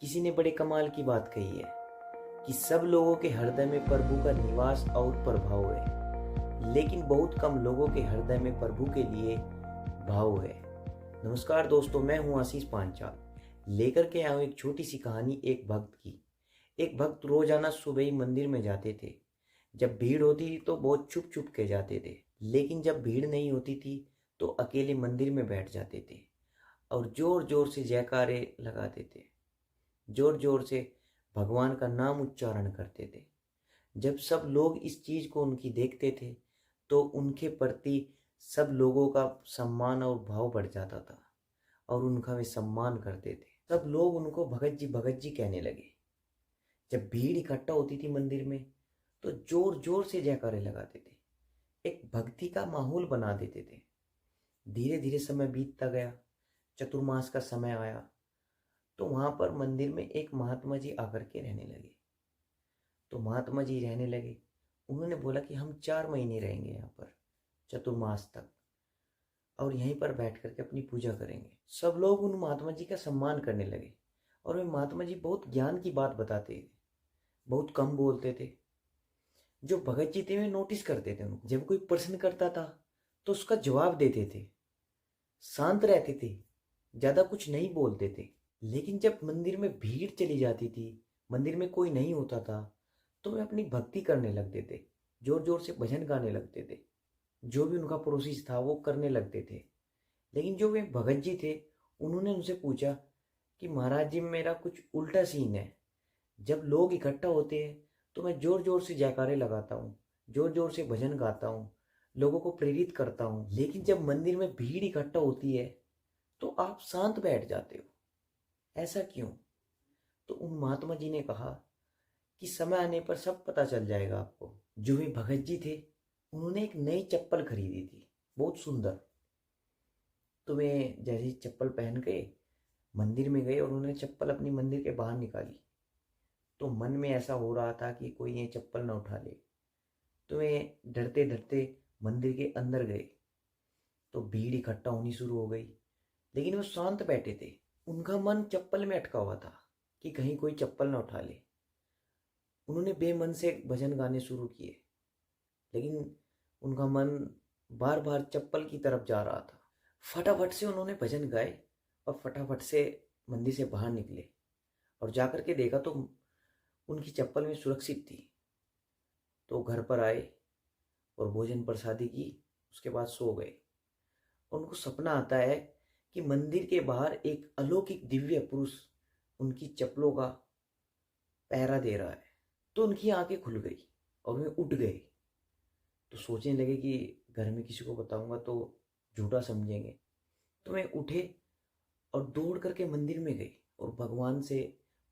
किसी ने बड़े कमाल की बात कही है कि सब लोगों के हृदय में प्रभु का निवास और प्रभाव है, लेकिन बहुत कम लोगों के हृदय में प्रभु के लिए भाव है। नमस्कार दोस्तों, मैं हूं आशीष पांचाल। लेकर के आया हूं एक छोटी सी कहानी एक भक्त की। एक भक्त रोजाना सुबह ही मंदिर में जाते थे। जब भीड़ होती थी तो बहुत छुप छुप के जाते थे, लेकिन जब भीड़ नहीं होती थी तो अकेले मंदिर में बैठ जाते थे और जोर जोर से जयकारे लगाते थे। जोर जोर से भगवान का नाम उच्चारण करते थे। जब सब लोग इस चीज को उनकी देखते थे तो उनके प्रति सब लोगों का सम्मान और भाव बढ़ जाता था और उनका वे सम्मान करते थे। सब लोग उनको भगत जी कहने लगे। जब भीड़ इकट्ठा होती थी मंदिर में तो जोर जोर से जयकारे लगाते थे, एक भक्ति का माहौल बना देते थे। धीरे धीरे समय बीतता गया। चतुर्मास का समय आया तो वहां पर मंदिर में एक महात्मा जी आकर के रहने लगे। तो महात्मा जी रहने लगे। उन्होंने बोला कि हम 4 महीने रहेंगे यहाँ पर चतुर्मास तक और यहीं पर बैठ करके अपनी पूजा करेंगे। सब लोग उन महात्मा जी का सम्मान करने लगे और वे महात्मा जी बहुत ज्ञान की बात बताते थे, बहुत कम बोलते थे। जो भगत जी थे वे नोटिस करते थे उनको। जब कोई प्रश्न करता था तो उसका जवाब देते थे, शांत रहते थे, ज्यादा कुछ नहीं बोलते थे। लेकिन जब मंदिर में भीड़ चली जाती थी, मंदिर में कोई नहीं होता था, तो वे अपनी भक्ति करने लगते थे, जोर जोर से भजन गाने लगते थे। जो भी उनका प्रोसेस था वो करने लगते थे। लेकिन जो वे भगत जी थे उन्होंने उनसे पूछा कि महाराज जी, मेरा कुछ उल्टा सीन है। जब लोग इकट्ठा होते हैं तो मैं जोर जोर से जयकारे लगाता हूँ, जोर जोर से भजन गाता हूँ, लोगों को प्रेरित करता हूँ, लेकिन जब मंदिर में भीड़ इकट्ठा होती है तो आप शांत बैठ जाते हो, ऐसा क्यों? तो उन महात्मा जी ने कहा कि समय आने पर सब पता चल जाएगा आपको। जो वे भगत जी थे उन्होंने एक नई चप्पल खरीदी थी, बहुत सुंदर। तो वे जैसे ही चप्पल पहन के मंदिर में गए और उन्होंने चप्पल अपनी मंदिर के बाहर निकाली तो मन में ऐसा हो रहा था कि कोई ये चप्पल ना उठा ले। तो वे डरते डरते मंदिर के अंदर गए तो भीड़ इकट्ठा होनी शुरू हो गई, लेकिन वो शांत बैठे थे। उनका मन चप्पल में अटका हुआ था कि कहीं कोई चप्पल ना उठा ले। उन्होंने बेमन से भजन गाने शुरू किए, लेकिन उनका मन बार बार चप्पल की तरफ जा रहा था। फटाफट से उन्होंने भजन गाए और फटाफट से मंदिर से बाहर निकले और जाकर के देखा तो उनकी चप्पल में सुरक्षित थी। तो घर पर आए और भोजन प्रसादी की, उसके बाद सो गए। उनको सपना आता है कि मंदिर के बाहर एक अलौकिक दिव्य पुरुष उनकी चप्पलों का पहरा दे रहा है। तो उनकी आंखें खुल गई और वे उठ गए। तो सोचने लगे कि घर में किसी को बताऊंगा तो झूठा समझेंगे। तो वे उठे और दौड़ करके मंदिर में गए और भगवान से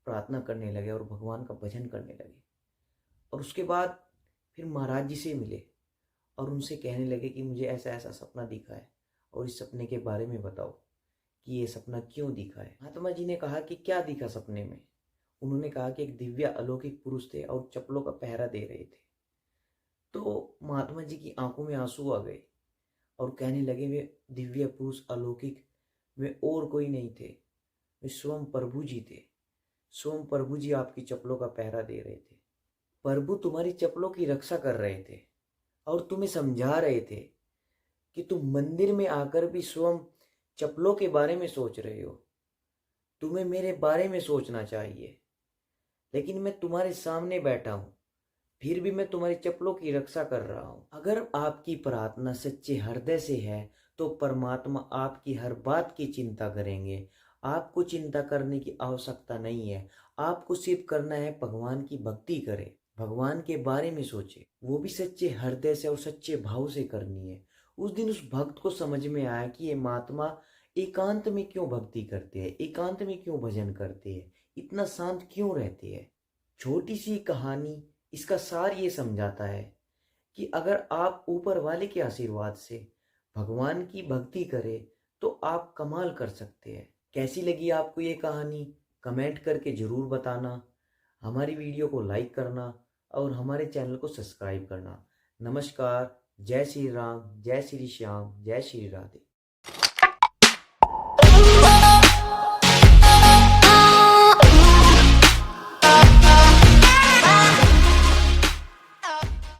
प्रार्थना करने लगे और भगवान का भजन करने लगे। और उसके बाद फिर महाराज जी से मिले और उनसे कहने लगे कि मुझे ऐसा ऐसा सपना दिखा है और इस सपने के बारे में बताओ कि ये सपना क्यों दिखा है। महात्मा जी ने कहा कि क्या दिखा सपने में। उन्होंने कहा कि एक दिव्य अलौकिक पुरुष थे और चप्पलों का पहरा दे रहे थे। तो महात्मा जी की आंखों में आंसू आ गए और कहने लगे, वे दिव्य पुरुष अलौकिक वे और कोई नहीं थे, वे स्वयं प्रभु जी थे। स्वयं प्रभु जी आपकी चप्पलों का पहरा दे रहे थे। प्रभु तुम्हारी चप्पलों की रक्षा कर रहे थे और तुम्हें समझा रहे थे कि तुम मंदिर में आकर भी स्वयं चप्पलों के बारे में सोच रहे हो। तुम्हें मेरे बारे में सोचना चाहिए, लेकिन मैं तुम्हारे सामने बैठा हूं, फिर भी मैं तुम्हारी चप्पलों की रक्षा कर रहा हूं। अगर आपकी प्रार्थना सच्चे हृदय से है तो परमात्मा आपकी हर बात की चिंता करेंगे। आपको चिंता करने की आवश्यकता नहीं है। आपको सिर्फ करना है भगवान की भक्ति करें, भगवान के बारे में सोचे, वो भी सच्चे हृदय से और सच्चे भाव से करनी है। उस दिन उस भक्त को समझ में आया कि ये महात्मा एकांत में क्यों भक्ति करते हैं, एकांत में क्यों भजन करते हैं, इतना शांत क्यों रहते हैं। छोटी सी कहानी इसका सार ये समझाता है कि अगर आप ऊपर वाले के आशीर्वाद से भगवान की भक्ति करें तो आप कमाल कर सकते हैं। कैसी लगी आपको ये कहानी, कमेंट करके ज़रूर बताना। हमारी वीडियो को लाइक करना और हमारे चैनल को सब्सक्राइब करना। नमस्कार, जय श्री राम, जय श्री श्याम, जय श्री राधे।